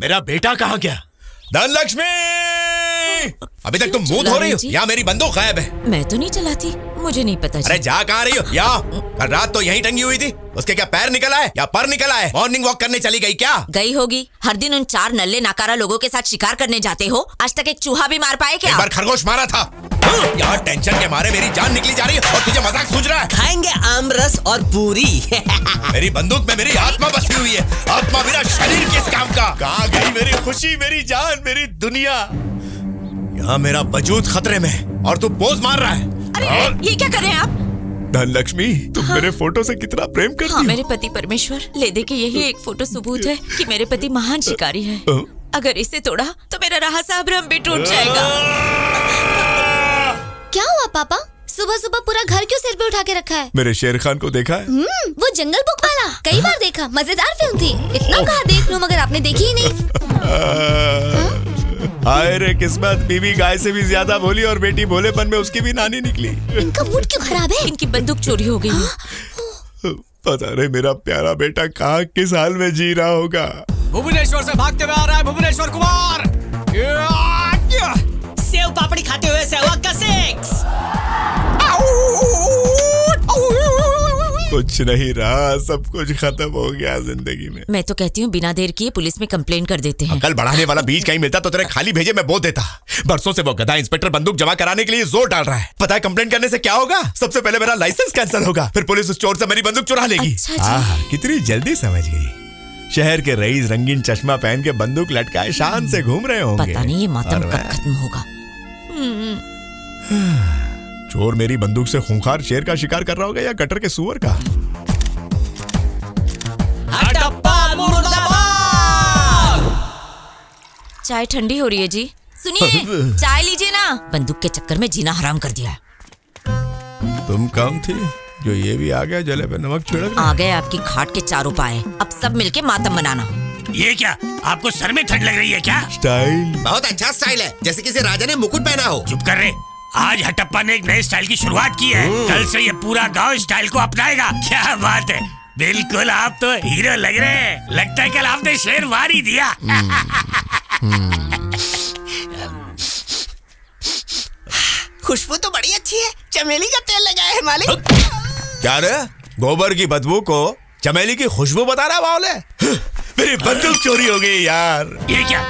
मेरा बेटा कहाँ गया? धनलक्ष्मी, अभी तक तुम मुंह धो रही हो या मेरी बंदूक गायब है? मैं तो नहीं चलाती, मुझे नहीं पता। अरे जा कहाँ रही हो? या कल रात तो यहीं टंगी हुई थी, उसके क्या पैर निकल आए या पर निकल आए? मॉर्निंग वॉक करने चली गई क्या? गई होगी। हर दिन उन 4 नल्ले नाकारा लोगों के साथ शिकार करने जाते हो, आज तक एक चूहा भी मार पाए क्या? एक बार खरगोश मारा था। यहाँ टेंशन के मारे मेरी जान निकली जा रही है और तुझे मजाक सूझ रहा है? खाएंगे आम रस और पूरी। मेरी बंदूक में मेरी आत्मा बसी हुई है, आत्मा मेरा शरीर किस काम का? कहाँ गई मेरी खुशी, मेरी जान, मेरी दुनिया? यहाँ मेरा वजूद खतरे में और तू पोज मार रहा है। अरे ये क्या कर रहे हैं आप? धनलक्ष्मी, तुम मेरे फोटो से कितना प्रेम करती हो? मेरे पति परमेश्वर, ले दे के यही एक फोटो सबूत है कि मेरे पति महान शिकारी है। अगर इसे तोड़ा तो मेरा रहा साहब भी टूट जाएगा। क्या हुआ पापा? सुबह सुबह पूरा घर क्यों सिर पे उठा के रखा है? मेरे शेर खान को देखा है? वो जंगल बुक वाला कई बार देखा, मजेदार फिल्म थी। इतना कहा देख लूं मगर आपने देखी ही नहीं। हाय रे किस्मत, बीवी गाय से भी ज्यादा भोली और बेटी भोलेपन में उसकी भी नानी निकली। इनका मूड क्यों खराब है? इनकी बंदूक चोरी हो गई है। पता नहीं मेरा प्यारा बेटा कहाँ किस हाल में जी रहा होगा। भुवनेश्वर से भागते हुए आ रहा है भुवनेश्वर कुमार। सेव पापड़ी खाते हुए सहवाग का सेक्स। कुछ नहीं रहा, सब कुछ खत्म हो गया जिंदगी में। मैं तो कहती हूँ बिना देर किए पुलिस में कंप्लेंट कर देते हैं। कल बढ़ाने वाला बीज कहीं मिलता तो तेरे खाली भेजे मैं बो देता। बरसों से वो गधा इंस्पेक्टर बंदूक जमा कराने के लिए जोर डाल रहा है। पता है कंप्लेंट करने से क्या होगा? सबसे पहले मेरा लाइसेंस कैंसिल होगा, फिर पुलिस उस चोर से मेरी बंदूक चुरा लेगी। अच्छा कितनी जल्दी समझ गई। शहर के रईस रंगीन चश्मा पहन के बंदूक लटकाए शान से घूम रहे होंगे। पता नहीं ये मातम कब खत्म होगा। चोर मेरी बंदूक से खूंखार शेर का शिकार कर रहा होगा या गटर के सुअर का? चाय ठंडी हो रही है जी। सुनिए, चाय लीजिए ना। बंदूक के चक्कर में जीना हराम कर दिया। तुम कम थी जो ये भी आ गया जले पे नमक छिड़क। आ गए आपकी खाट के चारों पाए। अब सब मिलके मातम मनाना। ये क्या, आपको सर में ठंड लग रही है क्या? स्टाइल बहुत अच्छा स्टाइल है, जैसे किसी राजा ने मुकुट पहना हो। चुप कर रहे। आज हटप्पा ने एक नए स्टाइल की शुरुआत की है। कल से ये पूरा गांव स्टाइल को अपनाएगा। क्या बात है, बिल्कुल आप तो हीरो लग रहे हैं। लगता है कल आपने शेर वार ही दिया। खुशबू तो बड़ी अच्छी है, चमेली का तेल लगाया है मालिक। क्या रे, गोबर की बदबू को चमेली की खुशबू बता रहा बावले? मेरी बंदूक चोरी हो गई यार। ये क्या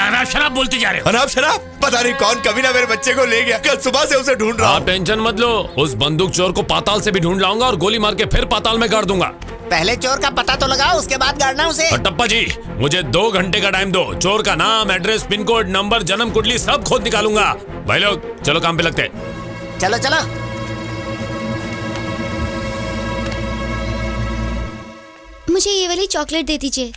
अनाप शराब बोलते जा रहे हो? अनाप शराब? पता नहीं कौन कमीना मेरे बच्चे को ले गया। कल सुबह से उसे ढूंढ रहा हूँ। आप टेंशन मत लो, उस बंदूक चोर को पाताल से भी ढूंढ लाऊंगा और गोली मार के फिर पाताल में गाड़ दूंगा। पहले चोर का पता तो लगाओ, उसके बाद गाड़ना उसे। हटप्पा जी, मुझे 2 घंटे का टाइम दो। चोर का नाम, एड्रेस, पिन कोड, नंबर, जन्म कुंडली सब खोद निकालूंगा। भाई लोग चलो काम पे लगते। चलो चलो। मुझे ये वाली चॉकलेट दे दीजिए।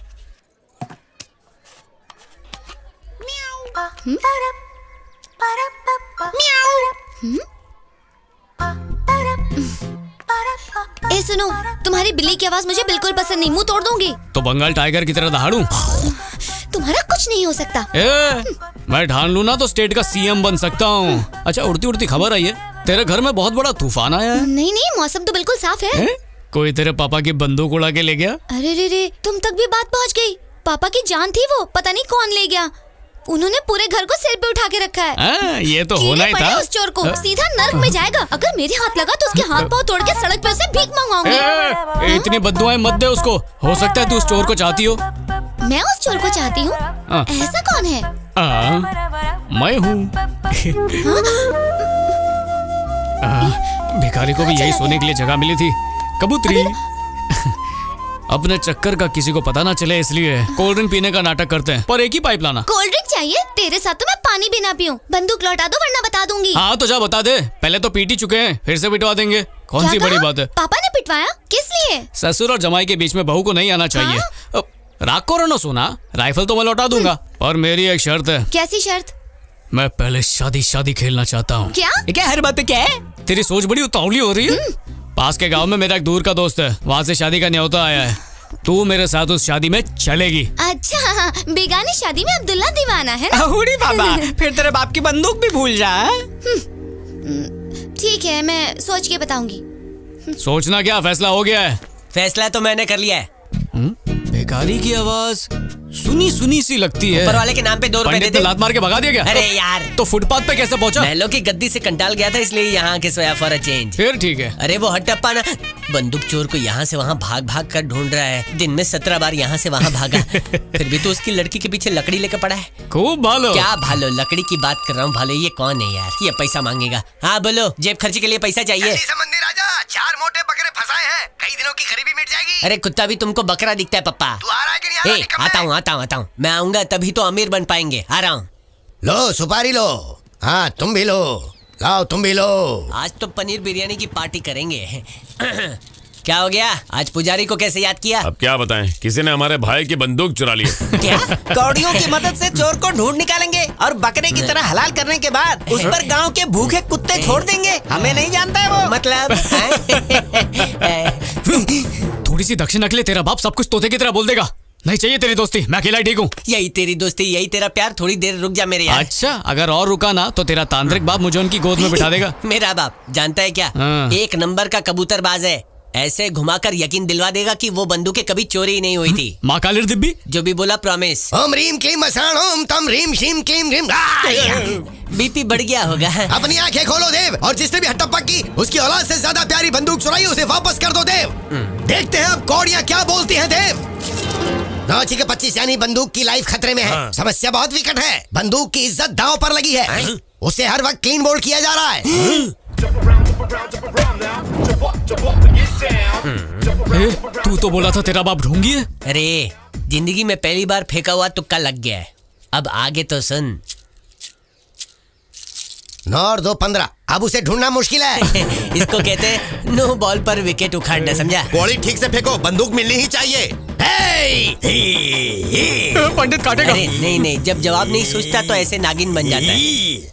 ए सुनो, तुम्हारी बिल्ली की आवाज मुझे बिल्कुल पसंद नहीं, मुंह तोड़ दूंगी। तो बंगाल टाइगर की तरह दहाड़ूं? तुम्हारा कुछ नहीं हो सकता। मैं ठान लूं ना तो स्टेट का सीएम बन सकता हूँ। अच्छा, उड़ती उड़ती खबर आई है, तेरे घर में बहुत बड़ा तूफान आया है। नहीं नहीं, मौसम तो बिल्कुल साफ है। कोई तेरे पापा की बंदूक उड़ा के ले गया? अरे रे रे, तुम तक भी बात पहुंच गई। पापा की जान थी वो, पता नहीं कौन ले गया। उन्होंने पूरे घर को सिर पे उठा के रखा है। ये तो होना ही था। उस चोर को सीधा नर्क में जाएगा। अगर मेरे हाथ लगा तो उसके हाथ पांव तोड़ के सड़क पे उसे भीख मंगवाऊंगी। इतनी बद्दुआएं मत दे उसको। हो सकता है तू उस चोर को चाहती हो। मैं उस चोर को चाहती हूँ? ऐसा कौन है? मैं हूँ। भिखारी को भी यही सोने के लिए जगह मिली थी। कबूतरी। अपने चक्कर का किसी को पता ना चले इसलिए कोल्ड ड्रिंक पीने का नाटक करते हैं, पर एक ही पाइप लाना। कोल्ड ड्रिंक चाहिए? तेरे साथ तो मैं पानी भी ना पीऊं। बंदूक लौटा दो वरना बता दूंगी। हाँ तो जा बता दे। पहले तो पीट ही चुके हैं, फिर से पिटवा देंगे। कौन सी बड़ी बात है? पापा ने पिटवाया? किस लिए? ससुर और जमाई के बीच में बहू को नहीं आना चाहिए। राग को रनो सोना, राइफल तो मैं लौटा दूंगा, और मेरी एक शर्त है। कैसी शर्त? मैं पहले शादी खेलना चाहता हूँ। क्या हर बात पे क्या है? तेरी सोच बड़ी उतावली हो रही है। पास के गांव में मेरा एक दूर का दोस्त है, वहाँ से शादी का न्योता आया है। तू मेरे साथ उस शादी में चलेगी। अच्छा, बेगानी शादी में अब्दुल्ला दीवाना है ना? बाबा, फिर तेरे बाप की बंदूक भी भूल जा। ठीक है, मैं सोच के बताऊंगी। सोचना क्या, फैसला हो गया है। फैसला तो मैंने कर लिया है। भिखारी की आवाज, सुनी सुनी सी लगती है। ऊपर वाले के नाम पे 2 रुपए दे पंडित दे। ने लात मार के भगा दिया क्या? अरे यार, तो फुटपाथ पे कैसे पहुंचा? महलों की गद्दी से कंटाल गया था, इसलिए यहाँ के सोया फॉर अ चेंज। फिर ठीक है। अरे वो हट्टप्पा ना बंदूक चोर को यहाँ से वहाँ भाग भाग कर ढूंढ रहा है। दिन में 17 बार यहाँ से वहाँ भागा। फिर भी तो उसकी लड़की के पीछे लकड़ी लेकर पड़ा है। खूब भालो। क्या भालो, लकड़ी की बात कर रहा हूँ। भालो ये कौन है यार? ये पैसा मांगेगा। हाँ बोलो, जेब खर्ची के लिए पैसा चाहिए। समंदी राजा 4 मोटे बकरे फंसाए हैं, कई दिनों की गरीबी मिट जाएगी। अरे कुत्ता भी तुमको बकरा दिखता है पप्पा। तू आ रहा है कि नहीं आ रहा? ए, आता हूँ। मैं आऊंगा तभी तो अमीर बन पाएंगे। आ रहा हूँ। लो सुपारी लो। हाँ तुम भी लो, लाओ तुम भी लो। आज तो पनीर बिरयानी की पार्टी करेंगे। क्या हो गया? आज पुजारी को कैसे याद किया? अब क्या बताएं, किसी ने हमारे भाई की बंदूक चुरा ली है। क्या? कौड़ियों की मदद से चोर को ढूंढ निकालेंगे और बकरे की तरह हलाल करने के बाद उस पर गांव के भूखे कुत्ते छोड़ देंगे। हमें नहीं जानता है वो। मतलब थोड़ी सी दक्षिणा के लिए तेरा बाप सब कुछ तोते की तरह बोल देगा। नहीं चाहिए तेरी दोस्ती, मैं अकेला ही ठीक हूँ। यही तेरी दोस्ती, यही तेरा प्यार। थोड़ी देर रुक जा मेरे यार। अच्छा, अगर और रुका ना तो तेरा तांत्रिक बाप मुझे उनकी गोद में बिठा देगा। मेरा बाप जानता है क्या? हाँ। 1 नंबर का कबूतरबाज है। ऐसे घुमाकर यकीन दिलवा देगा कि वो बंदूकें कभी चोरी नहीं हुई थी। माँ कालिर दिब्बी। जो भी बोला प्रॉमिस। ओम रीम क्लीम मसाण ओम तम रीम शीम क्लीम रीम। बीपी बढ़ गया होगा। अपनी आंखें खोलो देव, और जिसने भी हट्टप्पा की उसकी औलाद से ज्यादा प्यारी बंदूक चुराई उसे वापस कर दो देव। देखते हैं अब कौड़ियां क्या बोलती हैं देव। 9 के 25 यानी बंदूक की लाइफ खतरे में है। समस्या बहुत विकट है। बंदूक की इज्जत दांव पर लगी है। उसे हर वक्त क्लीन बोल्ड किया जा रहा है। तू तो बोला था तेरा बाप ढोंगी है। अरे जिंदगी में पहली बार फेंका हुआ तुक्का लग गया है। अब आगे तो सुन। 9 और 2 15। अब उसे ढूंढना मुश्किल है। इसको कहते हैं नो बॉल पर विकेट उखाड़ना, समझा? गोली ठीक से फेंको, बंदूक मिलनी ही चाहिए। पंडित काटेगा। अरे नहीं, जब जवाब नहीं सोचता तो ऐसे नागिन बन जाता है।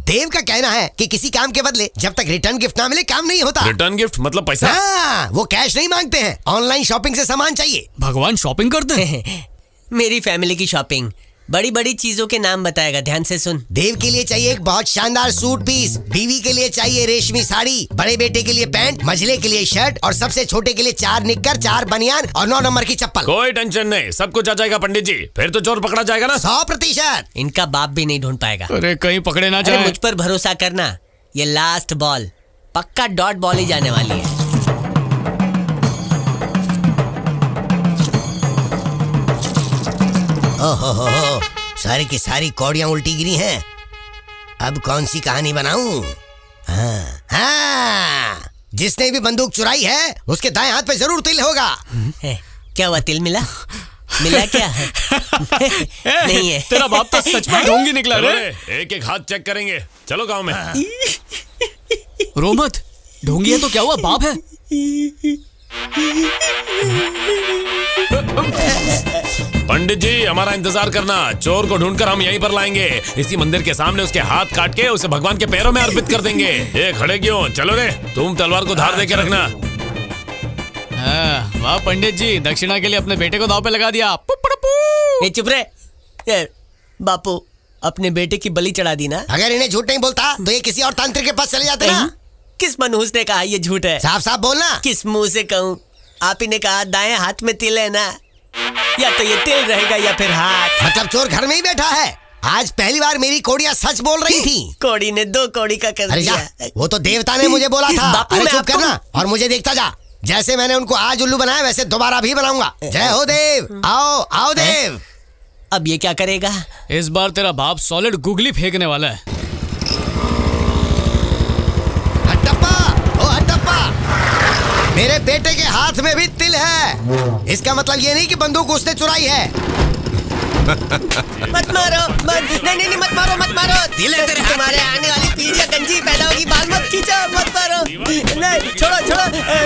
देव का कहना है कि किसी काम के बदले जब तक रिटर्न गिफ्ट ना मिले काम नहीं होता। रिटर्न गिफ्ट मतलब पैसा? हाँ, वो कैश नहीं मांगते हैं, ऑनलाइन शॉपिंग से सामान चाहिए। भगवान शॉपिंग करते हैं। मेरी फैमिली की शॉपिंग बड़ी बड़ी चीजों के नाम बताएगा, ध्यान से सुन। देव के लिए चाहिए एक बहुत शानदार सूट पीस, बीवी के लिए चाहिए रेशमी साड़ी, बड़े बेटे के लिए पैंट, मझले के लिए शर्ट और सबसे छोटे के लिए 4 निक्कर, 4 बनियान और 9 नंबर की चप्पल। कोई टेंशन नहीं, सब कुछ आ जाएगा पंडित जी। फिर तो चोर पकड़ा जाएगा ना? 100%। इनका बाप भी नहीं ढूंढ पाएगा। अरे कहीं पकड़े ना अरे जाए। मुझ पर भरोसा करना, ये लास्ट बॉल पक्का डॉट बॉल ही जाने वाली है। ओहो, सारी की सारी कौड़ियां उल्टी गिरी हैं। अब कौन सी कहानी बनाऊं? हाँ, जिसने भी बंदूक चुराई है उसके दाएं हाथ पे जरूर तिल होगा। क्या हुआ, तिल मिला? मिला क्या? नहीं है। तेरा बाप तो सच में ढोंगी निकला रे। एक एक हाथ चेक करेंगे। चलो गांव में। रो मत, ढोंगी है तो क्या हुआ, बाप है। पंडित जी हमारा इंतजार करना, चोर को ढूंढकर हम यहीं पर लाएंगे। इसी मंदिर के सामने उसके हाथ काट के उसे भगवान के पैरों में अर्पित कर देंगे। ये खड़े क्यों? चलो रे, तुम तलवार को धार दे के रखना। हाँ, वाह पंडित जी, दक्षिणा के लिए अपने बेटे को दांव पे लगा दिया। ए, चुप रे। ए, बापू अपने बेटे की बलि चढ़ा दी ना। अगर इन्हें झूठ नहीं बोलता तो ये किसी और तांत्रिक के पास चले जाते ना। किस मनहूस ने कहा ये झूठ है? साफ साफ बोलना। किस मुंह से कहूँ? आप ही ने कहा दाएं हाथ में तिल है ना, या तो ये तिल रहेगा या फिर हाथ। मतलब चोर घर में ही बैठा है। आज पहली बार मेरी कौड़ियां सच बोल रही थी। कौड़ी ने 2 कौड़ी का कर अरे दिया। जा, वो तो देवता ने मुझे बोला था। बापू, अरे मैं चुप आपको- करना और मुझे देखता जा। जैसे मैंने उनको आज उल्लू बनाया वैसे दोबारा भी बनाऊंगा। जय हो देव। आओ आओ देव। अब ये क्या करेगा? इस बार तेरा बाप सॉलिड गुगली फेंकने वाला है। हट्टप्पा, ओ हट्टप्पा, मेरे बेटे के हाथ में भी तिल है। इसका मतलब ये नहीं कि बंदूक उसने चुराई है। मत मारो, नहीं मत मारो। तिल है तेरे हाथ में। तुम्हारे आने वाली पीढ़ियां गंजी पैदा होगी। बाल मत खींचो, मत मारो। नहीं, छोड़ो,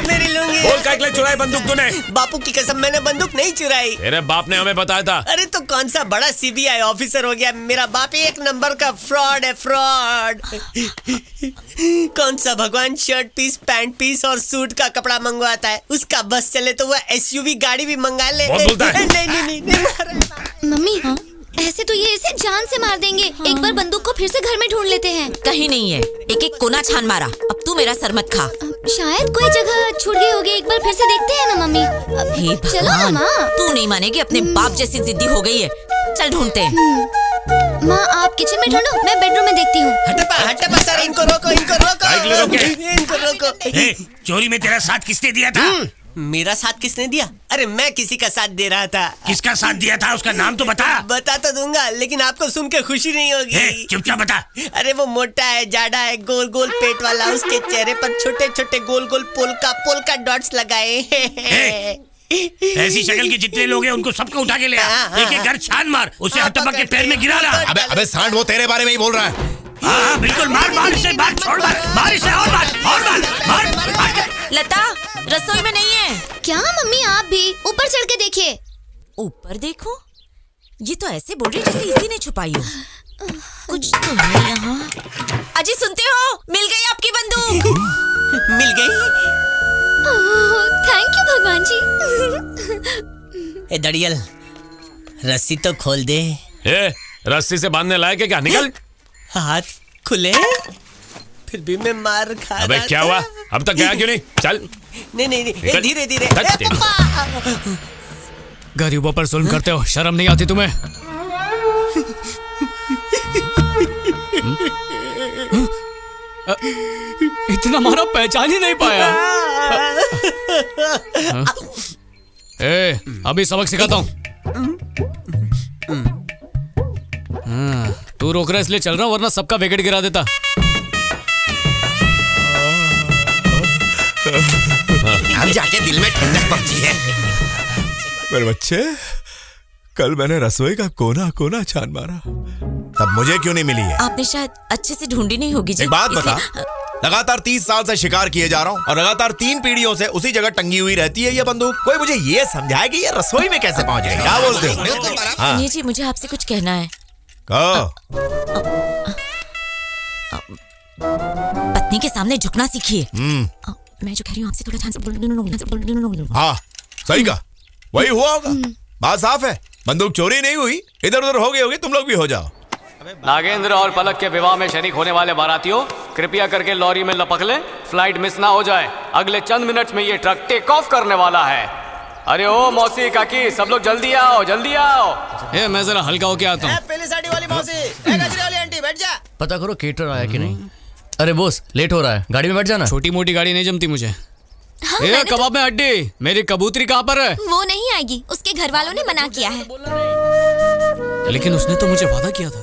मेरी लूंगी। बोल का एकले चुराई बंदूक तूने? बापू की कसम, मैंने बंदूक नहीं चुराई। तेरे बाप ने हमें बताया था। अरे तो कौन सा बड़ा सीबीआई ऑफिसर हो गया? मेरा बाप 1 नंबर का फ्रॉड है, फ्रॉड। कौन सा भगवान शर्ट पीस, पैंट पीस और सूट का कपड़ा मंगवाता है? उसका बस चले तो वह SUV गाड़ी भी मंगा ले। बहुत बोलता है। नहीं। मम्मी ऐसे तो ये इसे जान से मार देंगे। एक बार बंदूक को फिर से घर में ढूंढ लेते हैं। कहीं नहीं है, एक एक कोना छान मारा। अब तू मेरा सर मत खा। शायद कोई जगह छूट गई होगी, एक बार फिर से देखते हैं ना मम्मी। हे चलो ना भगवान, माँ। तू नहीं मानेगी, अपने बाप जैसी जिद्दी हो गई है। चल ढूंढते हैं। माँ आप किचन में ढूंढो, मैं बेडरूम में देखती हूँ। हटप्पा सर, इनको रोको, इनको रोको, साइकिल रोके। इनको रोको। ए, चोरी में तेरा साथ किसने दिया था? मेरा साथ किसने दिया? अरे मैं किसी का साथ दे रहा था। किसका साथ दिया था? उसका नाम तो बता। बता तो दूंगा, लेकिन आपको सुन के खुशी नहीं होगी। चुपचाप बता। अरे वो मोटा है, जाड़ा है, गोल गोल पेट वाला, उसके चेहरे पर छोटे छोटे गोल गोल पोलका डॉट्स लगाए हैं। ऐसी शक्ल के जितने लोग हैं उनको सबको उठा के ले आ। एक एक घर छान मार, उसे हटप्पा के पैर में गिरा रहा। अबे सांड, वो तेरे बारे में ही बोल रहा है। हाँ बिल्कुल, मार इसे, मार, छोड़ मार इसे, और मार। लता रसोई में नहीं है। क्या मम्मी आप भी ऊपर चढ़ के देखिए। ऊपर देखो, ये तो ऐसे बोल रही जैसे इसी ने छुपाई हो। कुछ तो है यहाँ। अजी सुनते हो? मिल गई आपकी बंदूक। मिल गई? थैंक यू भगवान जी। ए दड़ियल, रस्सी तो खोल दे। ए, रस्सी से बांधने लायक है क्या? निकल। हाथ खुले, फिर भी मैं मार खा अबे रहा क्या था। हुआ? अब तक गया क्यों नहीं? चल। नहीं, धीरे धीरे। गरीबों पर जुल्म करते हो, शर्म नहीं आती तुम्हें? इतना मारा पहचान ही नहीं पाया। ए, अभी सबक सिखाता हूँ। तू रोक रहा है इसलिए चल रहा हूँ, वरना सबका विकेट गिरा देता। अब जाके दिल में ठंडक पहुंची है। मेरे बच्चे, कल मैंने रसोई का कोना कोना छान मारा, तब मुझे क्यों नहीं मिली है? आपने शायद अच्छे से ढूंढी नहीं होगी जी। एक बात बता, इसलिए- लगातार 30 साल से शिकार किए जा रहा हूँ और लगातार 3 पीढ़ियों से उसी जगह टंगी हुई रहती है ये बंदूक। कोई मुझे ये समझाए कि ये रसोई में कैसे पहुंच गई? क्या बोलते हो? हाँ, सुनिए जी, मुझे आपसे कुछ कहना है। कहो। पत्नी के सामने झुकना सीखिए। मैं जो कह रही हूँ आपसे थोड़ा ध्यान से बोल। हाँ सही कहा, वही हुआ होगा। बात साफ है, बंदूक चोरी नहीं हुई, इधर उधर हो गई होगी, तुम लोग भी हो जाओ। नागेंद्र और पलक के विवाह में शरीक होने वाले बारातियों, कृपया करके लॉरी में लपक लें, फ्लाइट मिस ना हो जाए। अगले चंद मिनट्स में ये ट्रक टेक ऑफ करने वाला है। अरे ओ मौसी काकी, सब लोग जल्दी आओ, जल्दी आओ। ए, मैं जरा हल्का होके आता हूँ। पहली साड़ी वाली मौसी, गजरे वाली आंटी, बैठ जा। पता करो केटर आया कि नहीं। अरे बॉस, लेट हो रहा है, गाड़ी में बैठ जाना। छोटी मोटी गाड़ी नहीं जमती मुझे। हाँ, ए, कबाब में हड्डी, मेरी कबूतरी कहाँ पर है? वो नहीं आएगी, उसके घर वालों ने मना किया है। लेकिन उसने तो मुझे वादा किया था।